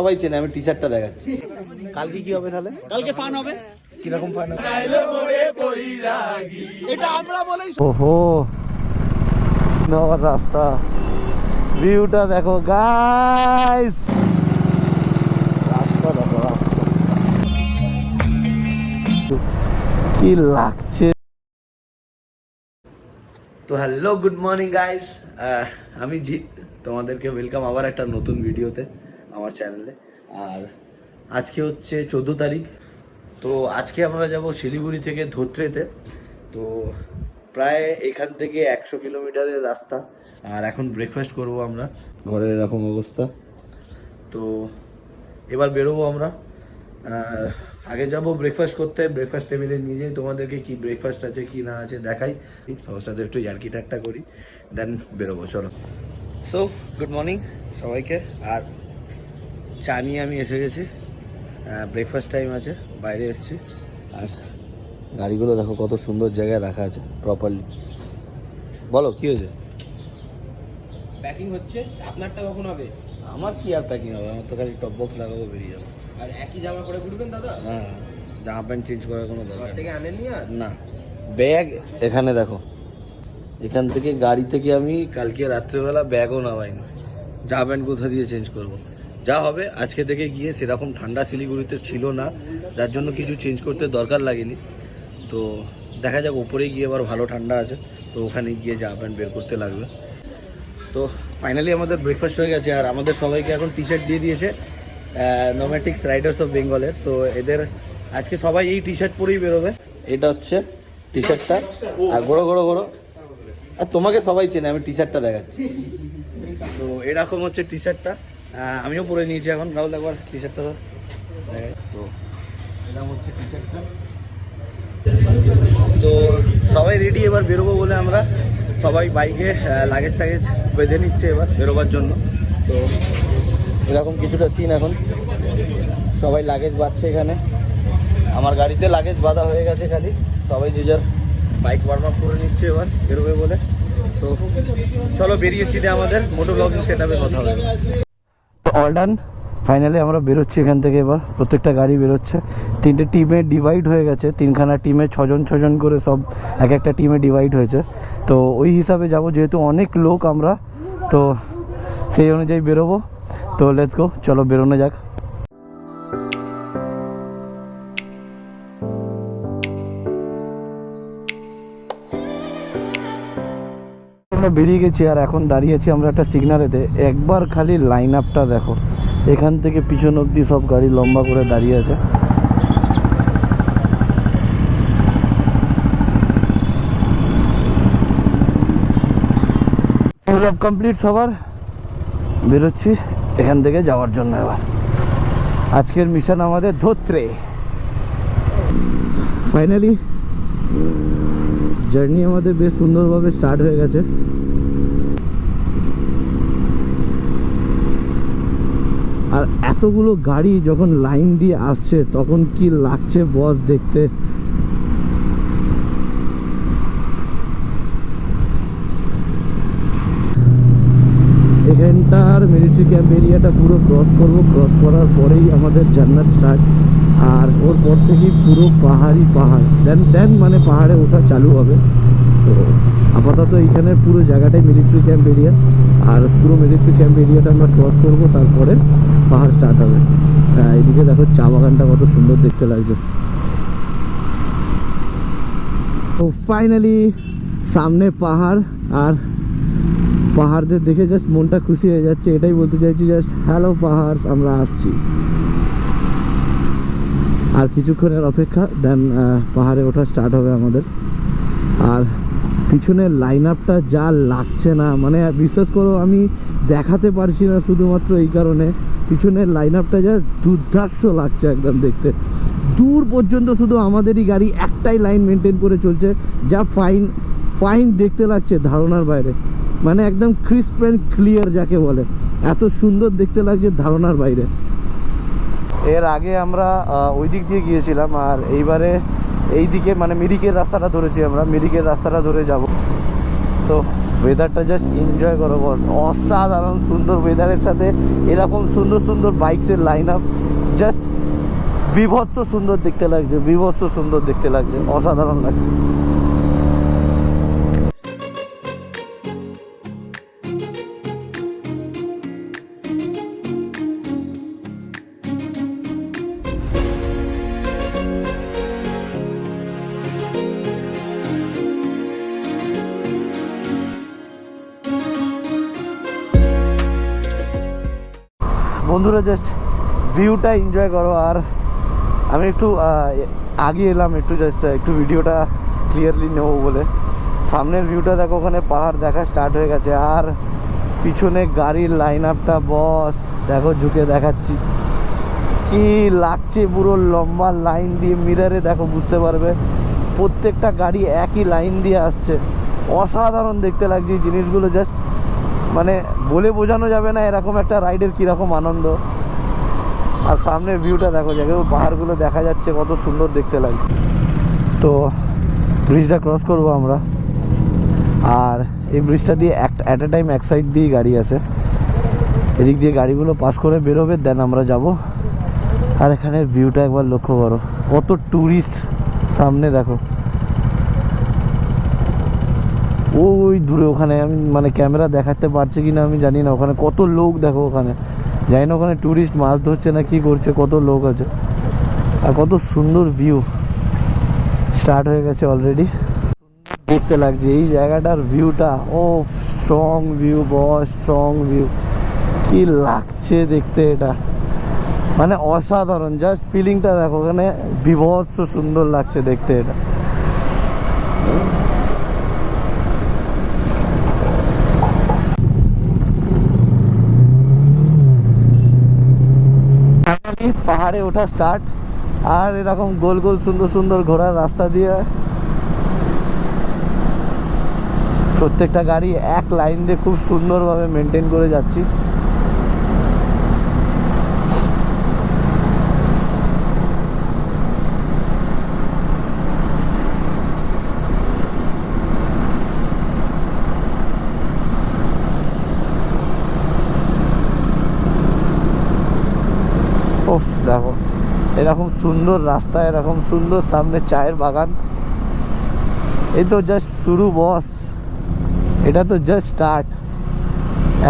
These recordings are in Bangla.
সবাই চেনে, আমি টি শার্টটা দেখাচ্ছি। কালকে কি হবে তাহলে? কালকে ফান হবে। কিরকম ফান হবে? এটা আমরা বলেই। ওহো, নবার রাস্তা, ভিউটা দেখো গাইস, রাস্তা দেখো, রাস্তা কি লাগছে। তো হ্যালো, গুড মর্নিং গাইস, আমি জিৎ, তোমাদেরকে ওয়েলকাম আবার একটা নতুন ভিডিওতে আমার চ্যানেলে। আর আজকে হচ্ছে 14 তারিখ। তো আজকে আমরা যাব শিলিগুড়ি থেকে ধোত্রেতে। তো প্রায় এখান থেকে 100 কিলোমিটারের রাস্তা। আর এখন ব্রেকফাস্ট করব আমরা, ঘরের এরকম অবস্থা। তো এবার বেরোবো আমরা। আগে যাব ব্রেকফাস্ট করতে, ব্রেকফাস্ট টেবিলে নিয়ে যাই, তোমাদেরকে কি ব্রেকফাস্ট আছে কি না আছে দেখাই, সবার সাথে একটু ইয়ার্কি ঠাট্টা করি, দেন বেরোবো। চলো। সো গুড মর্নিং সবাইকে। আর চা নিয়ে আমি এসে গেছি, ব্রেকফাস্ট টাইম আছে, বাইরে এসেছি। আর গাড়িগুলো দেখো কত সুন্দর জায়গায় রাখা আছে প্রপারলি। বলো কি হয়েছে? প্যাকিং হচ্ছে। আপনারটা কখন হবে? আমার কি আর প্যাকিং হবে, আমার তো খালি টপ বক্স লাগাবো, বেরিয়ে যাবো। আর একই জামা পরে ঘুরবেন দাদা? হ্যাঁ, জামা প্যান্ট চেঞ্জ করার কোনো দরকার ঘর থেকে আনেননি আর? না। ব্যাগ এখানে দেখো, এখান থেকে গাড়ি থেকে আমি কালকে রাত্রেবেলা ব্যাগও নামাইনি। জামা প্যান্ট কোথা দিয়ে চেঞ্জ করব? যা হবে আজকে থেকে গিয়ে, সেরকম ঠান্ডা শিলিগুড়িতে ছিল না, যার জন্য কিছু চেঞ্জ করতে দরকার লাগেনি। তো দেখা যাক, ওপরে গিয়ে আবার ভালো ঠান্ডা আছে, তো ওখানে গিয়ে জামা প্যান্ট বের করতে লাগবে। তো ফাইনালি আমাদের ব্রেকফাস্ট হয়ে গেছে। আর আমাদের সবাইকে এখন টি শার্ট দিয়ে দিয়েছে নোম্যাটিক্স রাইডার্স অফ বেঙ্গলের। তো এদের আজকে সবাই এই টি শার্ট পরেই বেরোবে। এটা হচ্ছে টি শার্টটা, আর ঘোরো ঘোরো ঘোরো। আর তোমাকে সবাই চেনে, আমি টি শার্টটা দেখাচ্ছি। তো এরকম হচ্ছে টি শার্টটা, আমিও পরে নিয়েছি এখন। রাহুল একবার টি শার্টটা দেখাই। তো এরকম হচ্ছে টি শার্টটা। তো সবাই রেডি, এবার বেরোবো বলে আমরা সবাই বাইকে লাগেজ টাগেজ বেঁধে নিচ্ছে এবার বেরোবার জন্য। তো এরকম কিছুটা সিন এখন, সবাই লাগেজ বাঁধছে এখানে। আমার গাড়িতে লাগেজ বাঁধা হয়ে গেছে, খালি সবাই যে যার বাইক ওয়ার্ম আপ করে নিচ্ছে এবার বেরোবে বলে। তো চলো বেরিয়ে সিধে আমাদের মোটো ব্লগিং সেট আপে কথা হবে। অল ডান, ফাইনালি আমরা বেরোচ্ছি এখান থেকে। এবার প্রত্যেকটা গাড়ি বেরোচ্ছে, 3টে টিমে ডিভাইড হয়ে গেছে, 3খানা টিমে 6জন 6জন করে সব এক একটা টিমে ডিভাইড হয়েছে। তো ওই হিসাবে যাব, যেহেতু অনেক লোক আমরা, তো সেই অনুযায়ী বেরোবো। তো লেটস গো, চলো বেরোনো যাক। আমরা বেরিয়ে গেছি, আর এখন দাঁড়িয়েছি আমরা একটা সিগনালেতে। একবার খালি লাইন আপটা দেখো, এখান থেকে পিছন অবধি সব গাড়ি লম্বা করে দাঁড়িয়ে আছে। কমপ্লিট সবার, বেরোচ্ছি এখান থেকে যাওয়ার জন্য। এবার আজকের মিশন আমাদের ধোত্রে। ফাইনালি জার্নি আমাদের বেশ সুন্দরভাবে স্টার্ট হয়ে গেছে। আর এতগুলো গাড়ি যখন লাইন দিয়ে আসছে তখন কি লাগছে বস দেখতে। এখানটার মিলিটারি ক্যাম্প এরিয়াটা পুরো ক্রস করব। ক্রস করার পরেই আমাদের জান্নাত স্টার্ট। আর ওর পর থেকেই পুরো পাহাড়ই পাহাড়, দেন মানে পাহাড়ে ওঠা চালু হবে। তো আপাতত এইখানে পুরো জায়গাটাই মিলিটারি ক্যাম্প এরিয়া। আর পুরো মিলিটারি ক্যাম্প এরিয়াটা আমরা ক্রস করব, তারপরে পাহাড় স্টার্ট হবে। এদিকে দেখো চা বাগানটা কত সুন্দর দেখতে লাগছে। তো ফাইনালি সামনে পাহাড়, আর পাহাড়দের দেখে জাস্ট মনটা খুশি হয়ে যাচ্ছে। এটাই বলতে চাইছি, জাস্ট হ্যালো পাহাড়, আমরা আসছি। আর কিছুক্ষণের অপেক্ষা, দেন পাহাড়ে ওঠা স্টার্ট হবে আমাদের। আর পিছনের লাইন আপটা যা লাগছে না, মানে বিশ্বাস করো আমি দেখাতে পারছি না, শুধুমাত্র এই কারণে পিছনের লাইন আপটা যা দুর্ধর্ষ লাগছে একদম দেখতে। দূর পর্যন্ত শুধু আমাদেরই গাড়ি একটাই লাইন মেনটেন করে চলছে, যা ফাইন দেখতে লাগছে, ধারণার বাইরে। মানে একদম ক্রিস্প অ্যান্ড ক্লিয়ার যাকে বলে, এত সুন্দর দেখতে লাগছে, ধারণার বাইরে। এর আগে আমরা ওই দিক দিয়ে গিয়েছিলাম, আর এইবারে এই দিকে মানে মিরিকের রাস্তাটা ধরেছি আমরা, মিরিকের রাস্তাটা ধরে যাব। তো ওয়েদারটা জাস্ট এনজয় করো বস, অসাধারণ সুন্দর ওয়েদারের সাথে এরকম সুন্দর সুন্দর বাইকসের লাইন আপ, জাস্ট বিভৎস সুন্দর দেখতে লাগছে, বিভৎস সুন্দর দেখতে লাগছে, অসাধারণ লাগছে। বন্ধুরা জাস্ট ভিউটা এনজয় করো। আর আমি একটু আগে এলাম একটু জাস্ট একটু ভিডিওটা ক্লিয়ারলি নেবো বলে। সামনের ভিউটা দেখো, ওখানে পাহাড় দেখা স্টার্ট হয়ে গেছে, আর পিছনে গাড়ির লাইন আপটা বস দেখো, ঝুঁকে দেখাচ্ছি কি লাগছে, পুরো লম্বা লাইন দিয়ে। মিররে দেখো, বুঝতে পারবে প্রত্যেকটা গাড়ি একই লাইন দিয়ে আসছে, অসাধারণ দেখতে লাগছে এই জিনিসগুলো। জাস্ট মানে বলে বোঝানো যাবে না এরকম একটা রাইডের কীরকম আনন্দ। আর সামনের ভিউটা দেখো, জায়গায় পাহাড়গুলো দেখা যাচ্ছে, কত সুন্দর দেখতে লাগছে। তো ব্রিজটা ক্রস করব আমরা, আর এই ব্রিজটা দিয়ে অ্যাট এ টাইম এক সাইড দিয়েই গাড়ি আসে, এদিক দিয়ে গাড়িগুলো পাস করে বেরোবে, দেন আমরা যাব। আর এখানের ভিউটা একবার লক্ষ্য করো, কত ট্যুরিস্ট সামনে দেখো, ওই দূরে ওখানে, আমি মানে ক্যামেরা দেখাতে পারছি কি না আমি জানি না, ওখানে কত লোক দেখো, ওখানে জানি না ওখানে ট্যুরিস্ট মাছ ধরছে না কি করছে, কত লোক আছে। আর কত সুন্দর ভিউ, স্টার্ট হয়ে গেছে অলরেডি, দেখতে লাগছে এই জায়গাটার ভিউটা। ও স্ট্রং ভিউ বস, স্ট্রং ভিউ, কি লাগছে দেখতে এটা, মানে অসাধারণ। জাস্ট ফিলিংটা দেখো, ওখানে বিভৎস সুন্দর লাগছে দেখতে এটা। পাহাড়ে ওঠা স্টার্ট, আর এরকম গোল গোল সুন্দর সুন্দর ঘোরার রাস্তা দিয়ে প্রত্যেকটা গাড়ি এক লাইন দিয়ে খুব সুন্দরভাবে মেনটেন করে যাচ্ছি। দেখো এরকম সুন্দর রাস্তা, এরকম সুন্দর সামনে চায়ের বাগান, এই তো জাস্ট শুরু বস, এটা তো জাস্ট স্টার্ট,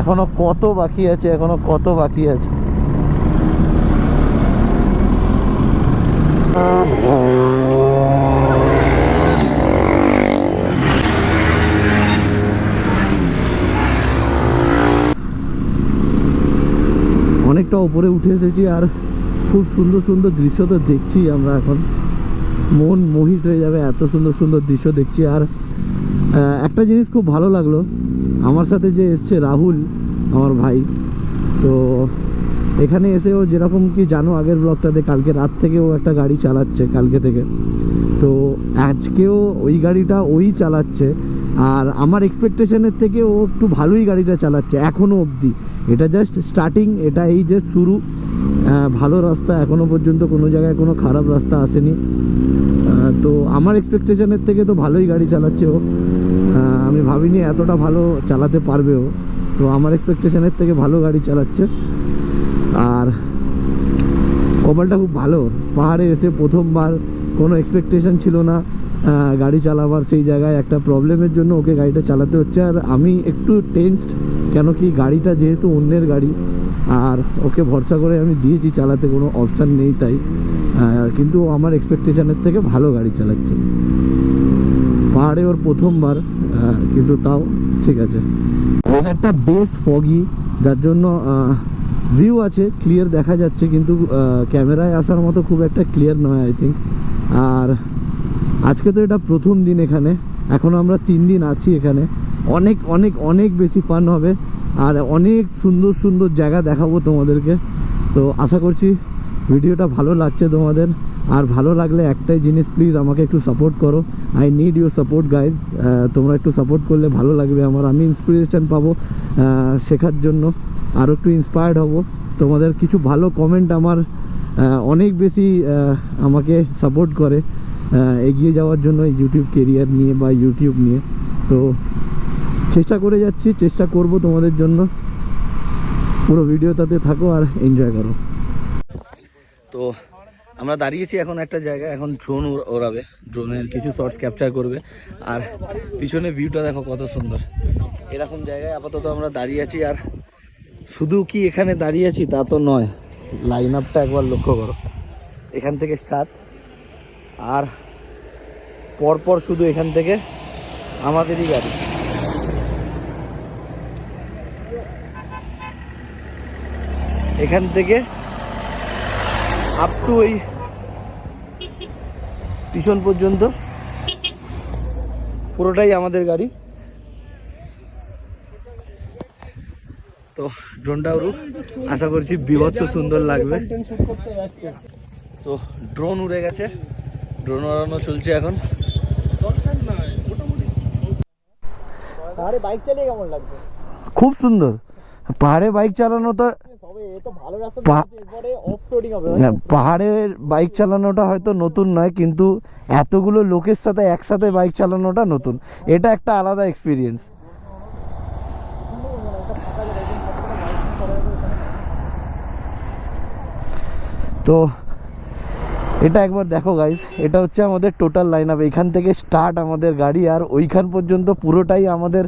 এখনো কত বাকি আছে, এখনো কত বাকি আছে। অনেকটা উপরে উঠে এসেছি, আর খুব সুন্দর সুন্দর দৃশ্য তো দেখছি আমরা, এখন মন মোহিত হয়ে যাবে, এত সুন্দর সুন্দর দৃশ্য দেখছি। আর একটা জিনিস খুব ভালো লাগলো, আমার সাথে যে এসছে রাহুল আমার ভাই, তো এখানে এসে ও যেরকম কি জানো আগের ব্লগটাতে, কালকে রাত থেকে ও একটা গাড়ি চালাচ্ছে, কালকে থেকে, তো আজকেও ওই গাড়িটা ওই চালাচ্ছে। আর আমার এক্সপেকটেশনের থেকে ও একটু ভালোই গাড়িটা চালাচ্ছে এখনও অবধি, এটা জাস্ট স্টার্টিং, এটা এই জাস্ট শুরু। ভালো রাস্তা, এখনও পর্যন্ত কোনো জায়গায় কোনো খারাপ রাস্তা আসেনি, তো আমার এক্সপেকটেশনের থেকে তো ভালোই গাড়ি চালাচ্ছে ও। আমি ভাবিনি এতটা ভালো চালাতে পারবে ও, তো আমার এক্সপেকটেশনের থেকে ভালো গাড়ি চালাচ্ছে। আর কপালটা খুব ভালো, পাহাড়ে এসে প্রথমবার, কোনো এক্সপেকটেশন ছিল না গাড়ি চালাবার, সেই জায়গায় একটা প্রবলেমের জন্য ওকে গাড়িটা চালাতে হচ্ছে। আর আমি একটু টেনসড, কেন কি গাড়িটা যেহেতু অন্যের গাড়ি, আর ওকে ভরসা করে আমি দিয়েছি চালাতে, কোনো অপশান নেই তাই, কিন্তু আমার এক্সপেকটেশনের থেকে ভালো গাড়ি চালাচ্ছে। পাহাড়ে ওর প্রথমবার, কিন্তু তাও ঠিক আছে। ওয়েদারটা বেশ ফগি, যার জন্য ভিউ আছে, ক্লিয়ার দেখা যাচ্ছে, কিন্তু ক্যামেরায় আসার মতো খুব একটা ক্লিয়ার নয় আই থিঙ্ক। আর আজকে তো এটা প্রথম দিন এখানে, এখনও আমরা 3 দিন আছি এখানে, অনেক অনেক অনেক বেশি ফান হবে, আর অনেক সুন্দর সুন্দর জায়গা দেখাবো তোমাদেরকে। তো আশা করছি ভিডিওটা ভালো লাগছে তোমাদের, আর ভালো লাগলে একটাই জিনিস, প্লিজ আমাকে একটু সাপোর্ট করো, I need your support guys. তোমরা একটু সাপোর্ট করলে ভালো লাগবে আমার, আমি ইন্সপিরেশান পাবো শেখার জন্য, আরও একটু ইন্সপায়ার্ড হব। তোমাদের কিছু ভালো কমেন্ট আমার অনেক বেশি আমাকে সাপোর্ট করে এগিয়ে যাওয়ার জন্য ইউটিউব কেরিয়ার নিয়ে বা ইউটিউব নিয়ে। তো চেষ্টা করে যাচ্ছি, চেষ্টা করব তোমাদের জন্য। পুরো ভিডিওটাতে থাকো আর এনজয় করো। তো আমরা দাঁড়িয়েছি এখন একটা জায়গায়, এখন ড্রোন ওড়াবে, ড্রোনের কিছু শর্টস ক্যাপচার করবে। আর পিছনে ভিউটা দেখো কত সুন্দর। এরকম জায়গায় আপাতত আমরা দাঁড়িয়ে আছি। আর শুধু কি এখানে দাঁড়িয়ে আছি তা তো নয়, লাইন আপটা একবার লক্ষ্য করো। এখান থেকে স্টার্ট, আর পরপর শুধু এখান থেকে আমাদেরই গাড়ি। এখান থেকে আপ টু ওই পিছন পর্যন্ত পুরোটাই আমাদের গাড়ি। তো ড্রোনটা উড়ুক, আশা করছি বিভৎস সুন্দর লাগবে। তো ড্রোন উড়ে গেছে, ড্রোন উড়ানো চলছে এখন। আরে বাইক চালিয়ে কেমন লাগছে? খুব সুন্দর। পাহাড়ে বাইক চালানো তো ভালো রাস্তা, পাহাড়ের বাইক চালানোটা হয়তো নতুন নয়, কিন্তু এতগুলো লোকের সাথে একসাথে বাইক চালানোটা নতুন। এটা একটা আলাদা এক্সপিরিয়েন্স। তো এটা একবার দেখো গাইস, এটা হচ্ছে আমাদের টোটাল লাইন আপ। এখান থেকে স্টার্ট আমাদের গাড়ি, আর ওইখান পর্যন্ত পুরোটাই আমাদের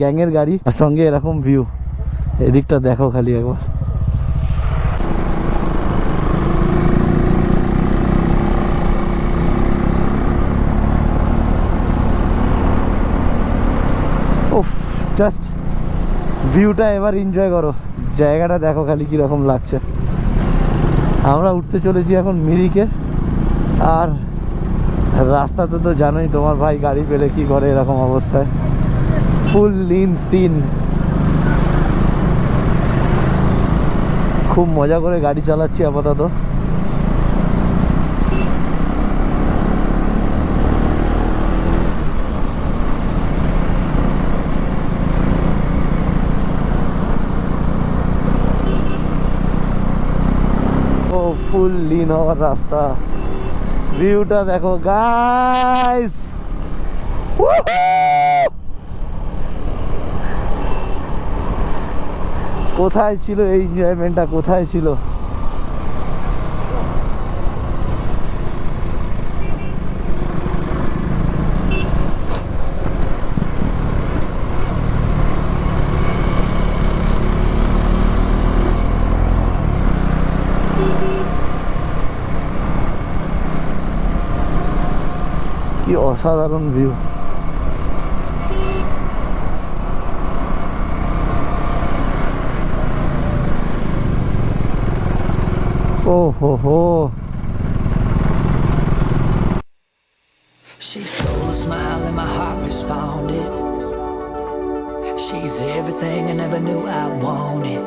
গ্যাংয়ের গাড়ি। আর সঙ্গে এরকম ভিউ, এদিকটা দেখো খালি একবার। ওফ, জাস্ট ভিউটা এবার এনজয় করো। জায়গাটা দেখো খালি কীরকম লাগছে। আমরা উঠতে চলেছি এখন মিরিকে। আর রাস্তাতে তো জানোই, তোমার ভাই গাড়ি পেলে কি করে এরকম অবস্থায়। ফুল লিন সিন, খুব মজা করে গাড়ি চালাচ্ছি আপাতত। ও ফুল লিন হওয়ার রাস্তা। ভিউটা দেখো গাইস, কোথায় ছিল এই এনজয়মেন্টটা, কোথায় ছিল? কি অসাধারণ ভিউ। ও হো হো, She stole a smile and my heart responded. She's everything I never knew I wanted.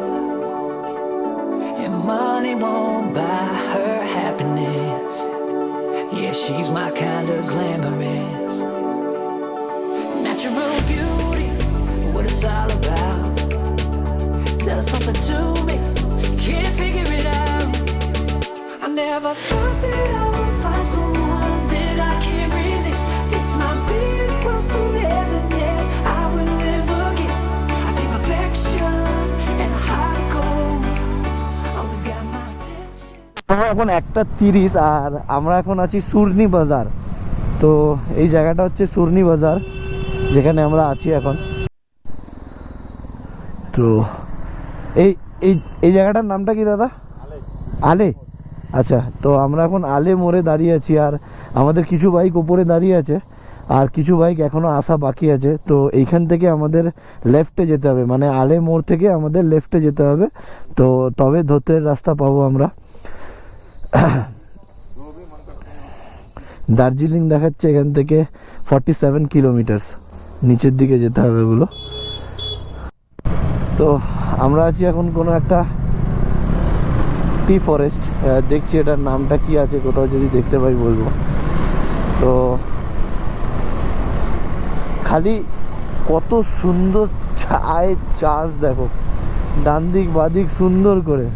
And money won't buy her happiness. Yeah, she's my kind of glamorous. Natural beauty, what it's all about. Tell something to me, can't figure it out. I never thought that I would find someone that I can't resist. This might be as close to heaven as I will ever get. I see perfection and a heart of gold. Always got my attention. আমরা এখন 1:30 আর আমরা এখন আছি সুরনি বাজার। তো এই জায়গাটা হচ্ছে সুরনি বাজার, যেখানে আমরা আছি এখন। তো এই এই এই জায়গাটার নামটা কি দাদা? আলে। আচ্ছা, তো আমরা এখন আলে মোড়ে দাঁড়িয়ে আছি। আর আমাদের কিছু বাইক ওপরে দাঁড়িয়ে আছে, আর কিছু বাইক এখনও আসা বাকি আছে। তো এইখান থেকে আমাদের লেফটে যেতে হবে, মানে আলে মোড় থেকে আমাদের লেফটে যেতে হবে। তো তবে ধোতের রাস্তা পাবো আমরা। দার্জিলিং দেখাচ্ছে এখান থেকে 47 কিলোমিটার নিচের দিকে যেতে হবে এগুলো। তো আমরা আছি এখন কোনো একটা টি ফরেস্ট, দেখছি এটার নামটা কি আছে, কোথাও যদি দেখতে পাই বলবো। তো খালি কত সুন্দর চায়ের চাষ দেখো, ডান দিক বাদিক সুন্দর করে।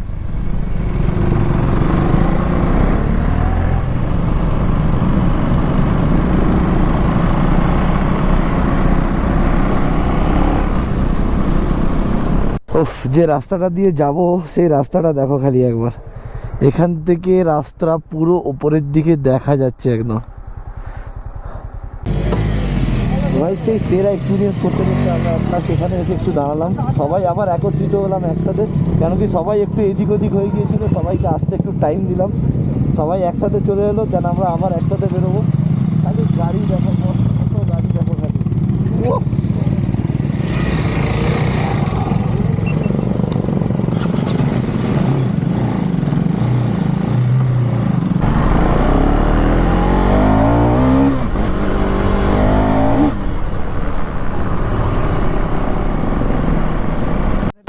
যে রাস্তাটা দিয়ে যাব সেই রাস্তাটা দেখো খালি একবার, এখান থেকে রাস্তা পুরো ওপরের দিকে দেখা যাচ্ছে একদম। ভাই সেই সেরা এক্সপিরিয়েন্স করতে করতে আমরা সেখানে এসে একটু দাঁড়ালাম, সবাই আবার একত্রিত হলাম একসাথে, কেন কি সবাই একটু এদিক ওদিক হয়ে গিয়েছিল, সবাইকে আসতে একটু টাইম দিলাম, সবাই একসাথে চলে এলো, দেন আমরা আবার একসাথে বেরোবো। খালি গাড়ি দেখো, কত গাড়ি দেখো খালি।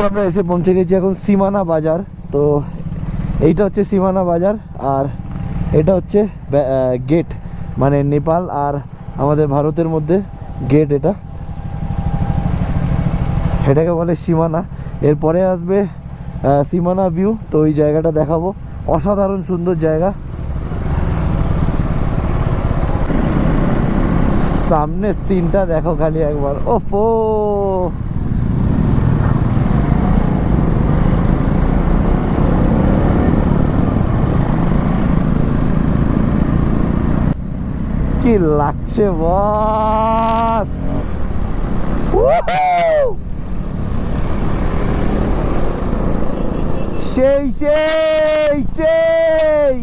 আমরা এসে পৌঁছে গেছি এখন সীমানা বাজার। তো এইটা হচ্ছে সীমানা বাজার, আর এটা হচ্ছে গেট, মানে নেপাল আর আমাদের ভারতের মধ্যে গেট, এটাকে বলে সীমানা। এরপরে আসবে সীমানা ভিউ, তো ওই জায়গাটা দেখাবো, অসাধারণ সুন্দর জায়গা। সামনের সিনটা দেখো খালি একবার, ওফো কি লাগছে বস, সেই সেই সেই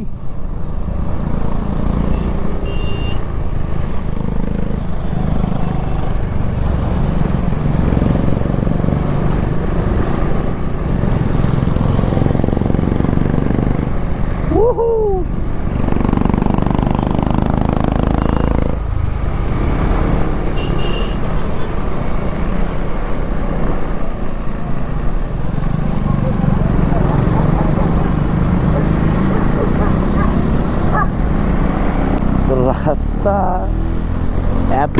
রাস্তা এত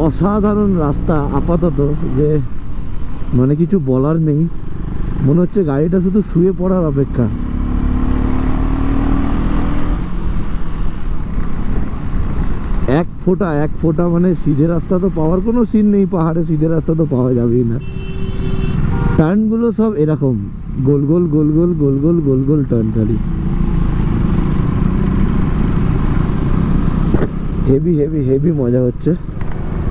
অসাধারণ রাস্তা আপাতত যে মানে কিছু বলার নেই, মনে হচ্ছে গাড়িটা শুধু শুয়ে পড়ার অপেক্ষা। এক ফোঁটা মানে সিধে রাস্তা তো পাওয়ার কোনো সিন নেই, পাহাড়ে সিধে রাস্তা তো পাওয়া যাবেই না। টার্নগুলো সব এরকম গোল গোল গোল গোল গোল গোল গোল গোল টার্ন, খালি হেভি হেভি হেভি মজা হচ্ছে।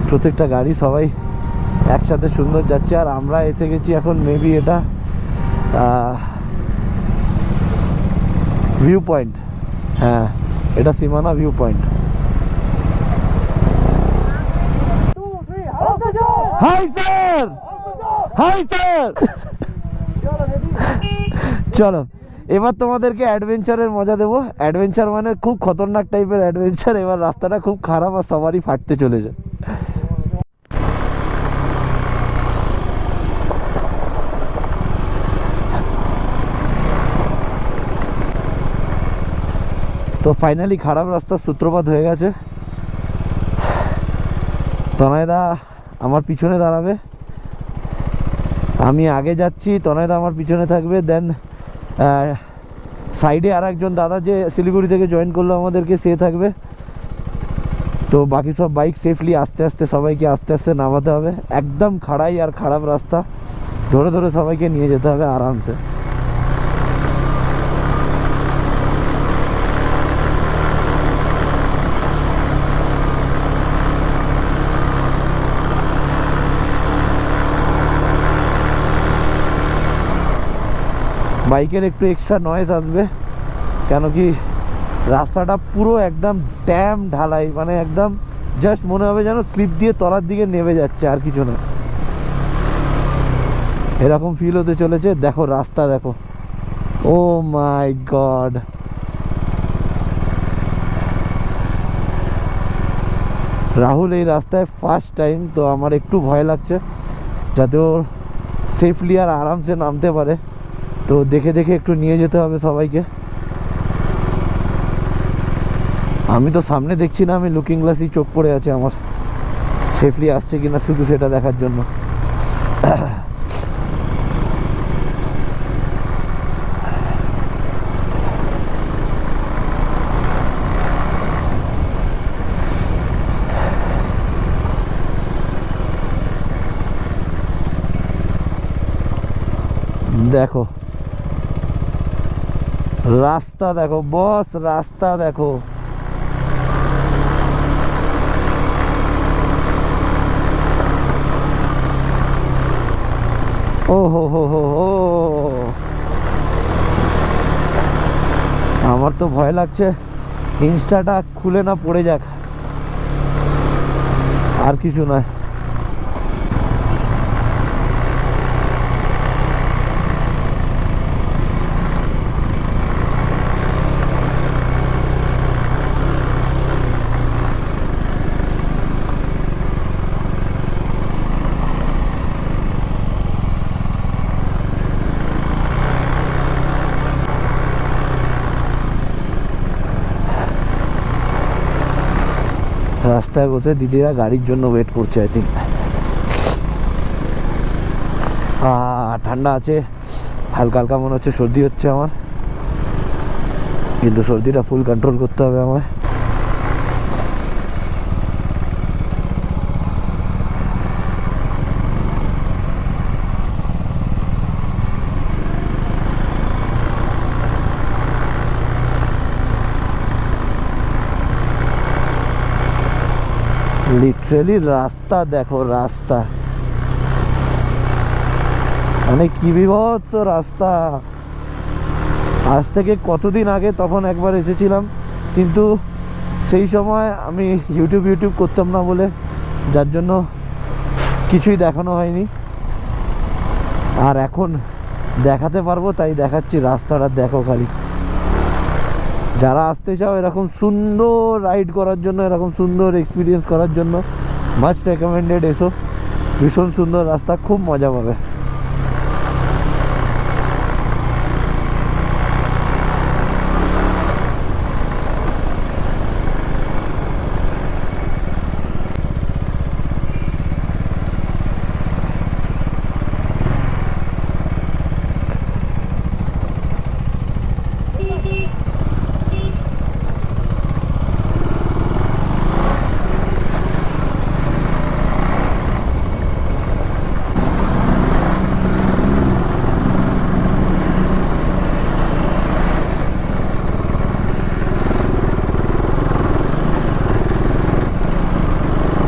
প্রত্যেকটা গাড়ি সবাই একসাথে সুন্দর যাচ্ছে, আর আমরা এসে গেছি এখন মেবি এটা ভিউ পয়েন্ট, হ্যাঁ এটা সীমানা view point. Hi sir, hi sir, চলো এবার তোমাদেরকে অ্যাডভেঞ্চারের মজা দেবো। অ্যাডভেঞ্চার মানে খুব খতরনাক টাইপের অ্যাডভেঞ্চার। এবার রাস্তাটা খুব খারাপ আর সবারই ফাটতে চলেছে। তো ফাইনালি খারাপ রাস্তার সূত্রপাত হয়ে গেছে। তনয়দা আমার পিছনে দাঁড়াবে, আমি আগে যাচ্ছি, তনয়দা আমার পিছনে থাকবে। দেন সাইডে আর একজন দাদা যে শিলিগুড়ি থেকে জয়েন করলো আমাদেরকে, সে থাকবে। তো বাকি সব বাইক সেফলি আস্তে আস্তে সবাইকে আস্তে আস্তে নামাতে হবে। একদম খাড়াই আর খারাপ রাস্তা, ধরে ধরে সবাইকে নিয়ে যেতে হবে আরামসে। বাইকের একটু এক্সট্রা নয়েজ আসবে, কেন কি রাস্তাটা পুরো একদম ড্যাম ঢালাই, মানে একদম জাস্ট মনে হবে যেন স্লিপ দিয়ে তলার দিকে নেমে যাচ্ছে, আর কিছু না, এরকম ফিল হতে চলেছে। দেখো রাস্তা দেখো, ও মাই গড। রাহুল এই রাস্তায় ফার্স্ট টাইম, তো আমার একটু ভয় লাগছে যাতে ওর সেফলি আর আরামসে নামতে পারে। তো দেখে দেখে একটু নিয়ে যেতে হবে সবাইকে। আমি তো সামনে দেখছি না, আমি লুকিং গ্লাসই চোখ পড়ে আছে আমার, সেফলি আসছে কিনা শুধু সেটা দেখার জন্য। দেখো রাস্তা, দেখো বস, রাস্তা দেখো। ও হো হো হো হো, আমার তো ভয় লাগছে ইনস্টাটা খুলে না পড়ে যাক, আর কিছু নয়। রাস্তায় বসে দিদিরা গাড়ির জন্য ওয়েট করছে আই থিঙ্ক। ঠান্ডা আছে, হালকা হালকা মনে হচ্ছে সর্দি হচ্ছে আমার, কিন্তু সর্দিটা ফুল কন্ট্রোল করতে হবে আমায়। লিটারালি রাস্তা দেখো, রাস্তা মানে কি বিভৎস রাস্তা। আজ থেকে কতদিন আগে তখন একবার এসেছিলাম, কিন্তু সেই সময় আমি ইউটিউব করতাম না বলে, যার জন্য কিছুই দেখানো হয়নি। আর এখন দেখাতে পারবো তাই দেখাচ্ছি। রাস্তাটা দেখো খালি। যারা আসতে চাও এরকম সুন্দর রাইড করার জন্য, এরকম সুন্দর এক্সপিরিয়েন্স করার জন্য, মাস্ট রেকমেন্ডেড, এসো। ভীষণ সুন্দর রাস্তা, খুব মজা পাবে।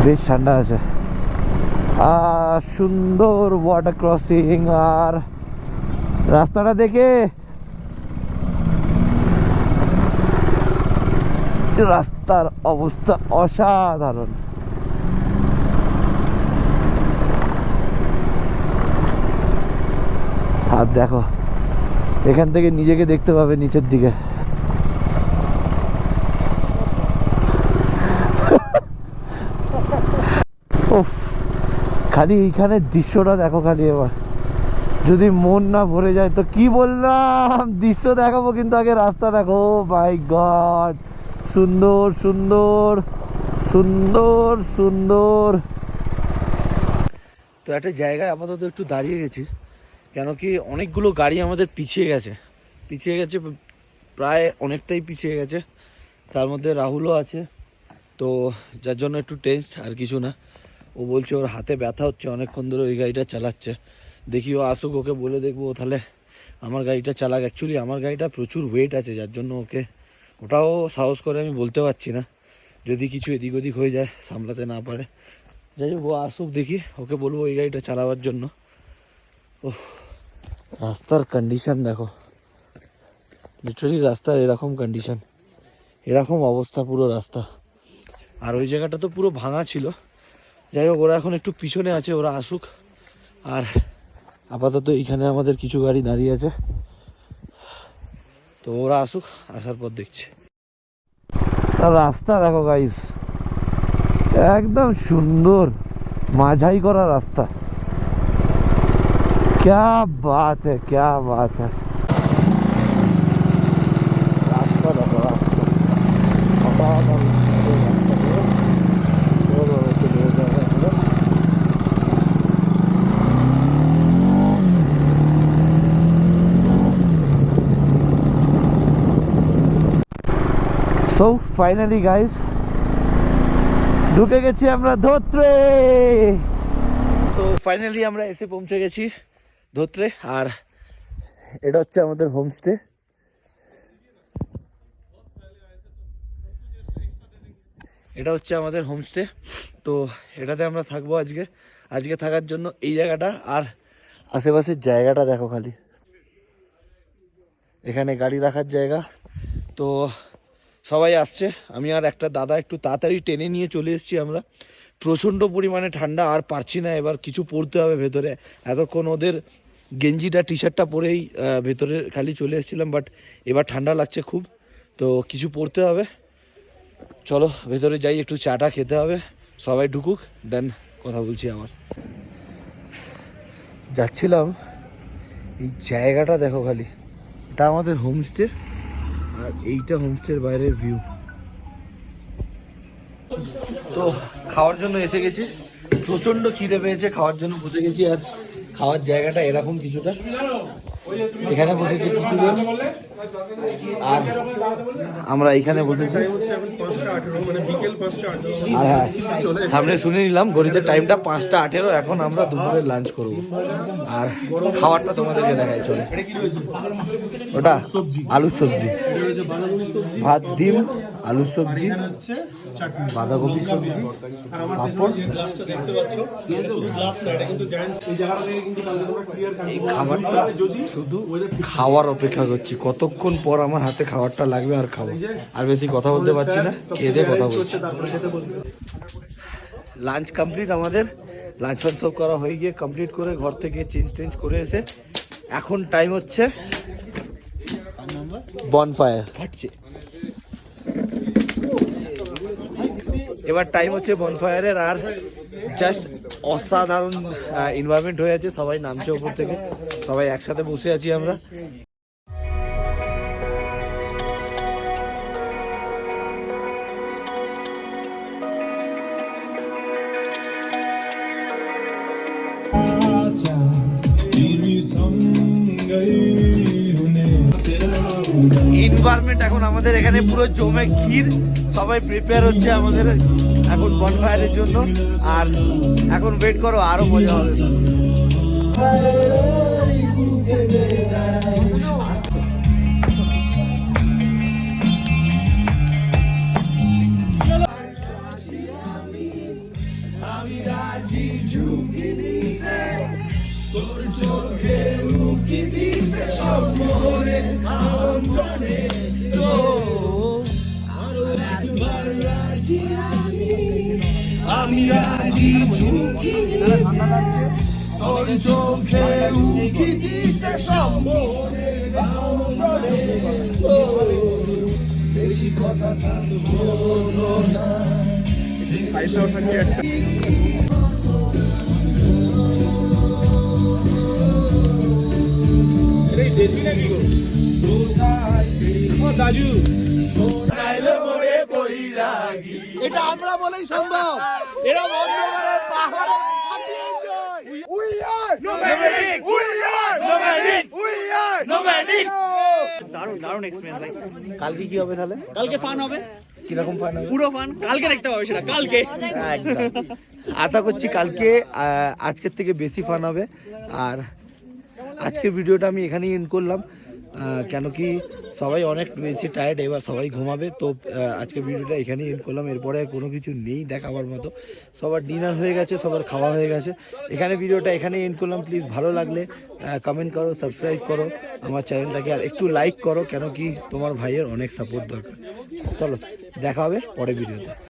বেশ ঠান্ডা আছে, সুন্দর ওয়াটার ক্রসিং। আর রাস্তাটা দেখে রাস্তার অবস্থা অসাধারণ। আর দেখো এখান থেকে নিজেকে দেখতে পাবে নিচের দিকে। উফ, খালি এইখানে দৃশ্যটা দেখো খালি। এবার যদি মন না ভরে যায় তো কি বললাম, দৃশ্য দেখাবো, কিন্তু আগে রাস্তা দেখো। মাই গড, সুন্দর সুন্দর সুন্দর সুন্দর। তো একটা জায়গায় আপাতত একটু দাঁড়িয়ে গেছি, কেন কি অনেকগুলো গাড়ি আমাদের পিছিয়ে গেছে, প্রায় অনেকটাই পিছিয়ে গেছে। তার মধ্যে রাহুলও আছে, তো যার জন্য একটু টেনসড, আর কিছু না। ও বলছে ওর হাতে ব্যথা হচ্ছে, অনেকক্ষণ ধরে ওই গাড়িটা চালাচ্ছে। দেখি ও আসুক, ওকে বলে দেখবো তাহলে আমার গাড়িটা চালাক। অ্যাকচুয়ালি আমার গাড়িটা প্রচুর ওয়েট আছে, যার জন্য ওটাও সাহস করে আমি বলতে পারছি না, যদি কিছু এদিক ওদিক হয়ে যায়, সামলাতে না পারে। যাই হোক, ও আসুক, দেখি ওকে বলবো ওই গাড়িটা চালাবার জন্য। ও রাস্তার কন্ডিশন দেখো, লিটারালি রাস্তার এরকম কন্ডিশন, এরকম অবস্থা পুরো রাস্তা। আর ওই জায়গাটা তো পুরো ভাঙা ছিল। যাই হোক, ওরা এখন একটু পিছনে আছে, ওরা আসুক। আর আপাতত এইখানে আমাদের কিছু গাড়ি দাঁড়িয়ে আছে, তো ওরা আসুক, আসার পর দেখছি। রাস্তা দেখো গাইস, একদম সুন্দর মাঝাই করা রাস্তা। क्या बात है, क्या बात है। रास्ता देखो, So finally guys, ঢুকে গেছি আমরা ধোত্রে। তো ফাইনালি আমরা এসে পৌঁছে গেছি ধোত্রে। আর এটা হচ্ছে আমাদের হোমস্টে। এটা হচ্ছে আমাদের হোমস্টে। তো এটাতে আমরা থাকবো আজকে থাকার জন্য এই জায়গাটা, আর আশেপাশের জায়গাটা দেখো খালি, এখানে গাড়ি রাখার জায়গা। তো সবাই আসছে, আমি আর একটা দাদা একটু তাড়াতাড়ি টেনে নিয়ে চলে এসেছি আমরা। প্রচণ্ড পরিমাণে ঠান্ডা, আর পারছি না, এবার কিছু পরতে হবে ভেতরে। এতক্ষণ ওদের গেঞ্জিটা টি শার্টটা পরেই ভেতরে খালি চলে এসেছিলাম, বাট এবার ঠান্ডা লাগছে খুব, তো কিছু পরতে হবে। চলো ভেতরে যাই, একটু চাটা খেতে হবে, সবাই ঢুকুক, দেন কথা বলছি আবার। যাচ্ছিলাম, এই জায়গাটা দেখো খালি, এটা আমাদের হোমস্টে, আর এইটা হোমস্টের বাইরের ভিউ। তো খাওয়ার জন্য এসে গেছি, প্রচণ্ড খিদে পেয়েছে, খাওয়ার জন্য বসে গেছি। আর খাওয়ার জায়গাটা এরকম কিছুটা, এখানে বসেছি কিছুজন, আর আমরা এইখানে বসেছি। আর হ্যাঁ, সামনে শুনে নিলাম ঘড়িতে টাইমটা 5:18, এখন আমরা দুপুরে লাঞ্চ করব। আর খাবারটা তোমাদেরকে দেখাই, চলে। ওটা আলুর সবজি, ভাত, ডিম, আলুর সবজি, বাঁধাকপি সবজি, পাঁপড়। এই খাবারটা শুধু খাওয়ার অপেক্ষা করছি, কতক্ষণ পর আমার হাতে খাবারটা লাগবে আর খাবো। আর বেশি কথা বলতে পারছি না, খেয়ে দিয়ে কথা বলছি। লাঞ্চ কমপ্লিট আমাদের, লাঞ্চ ফাঞ্চ সব করা হয়ে গিয়ে কমপ্লিট করে ঘর থেকে চেঞ্জ করে এসে এখন টাইম হচ্ছে বনফায়ার। এবার টাইম হচ্ছে বনফায়ারের, আর জাস্ট অসাধারণ এনভায়রনমেন্ট হয়ে আছে, সবাই নামছে ওপর থেকে, সবাই একসাথে বসে আছি আমরা। এনভায়রনমেন্ট এখন আমাদের এখানে পুরো জমে ক্ষীর, সবাই প্রিপেয়ার হচ্ছে আমাদের এখন বনফায়ারের জন্য। আর এখন ওয়েট করো, আরো মজা হবে। আমি রাজি ঝুঁকি নিতে, তোর চোখে উকি দিতে সম্মোহনে, বেশি কথা বলো না। এটা আমরা বলেই সম্ভব, এরা বন্ধ করে পাহাড়ে party enjoy. We are nomadic, we are nomadic, we are nomadic. দারুণ এক্সপেরিয়েন্স ভাই। কালকে কি হবে তাহলে? কালকে ফান হবে। কিরকম ফান হবে? পুরো ফান কালকে দেখতে পাবে, সেটা কালকে একদম আশা করছি কালকে আজকের থেকে বেশি ফান হবে। আর আজকের ভিডিওটা আমি এখানেই এন্ড করলাম, কেন কি সবাই অনেক বেশি টায়ার্ড, এবার সবাই ঘুমাবে। তো আজকের ভিডিওটা এখানেই এন্ড করলাম, এরপরে আর কোনো কিছু নেই দেখাবার মতো। সবার ডিনার হয়ে গেছে, সবার খাওয়া হয়ে গেছে, এখানে ভিডিওটা এখানেই এন্ড করলাম। প্লিজ ভালো লাগলে কমেন্ট করো, সাবস্ক্রাইব করো আমার চ্যানেলটাকে, আর একটু লাইক করো, কেন কি তোমার ভাইয়ের অনেক সাপোর্ট দরকার। চলো দেখা হবে পরের ভিডিওতে।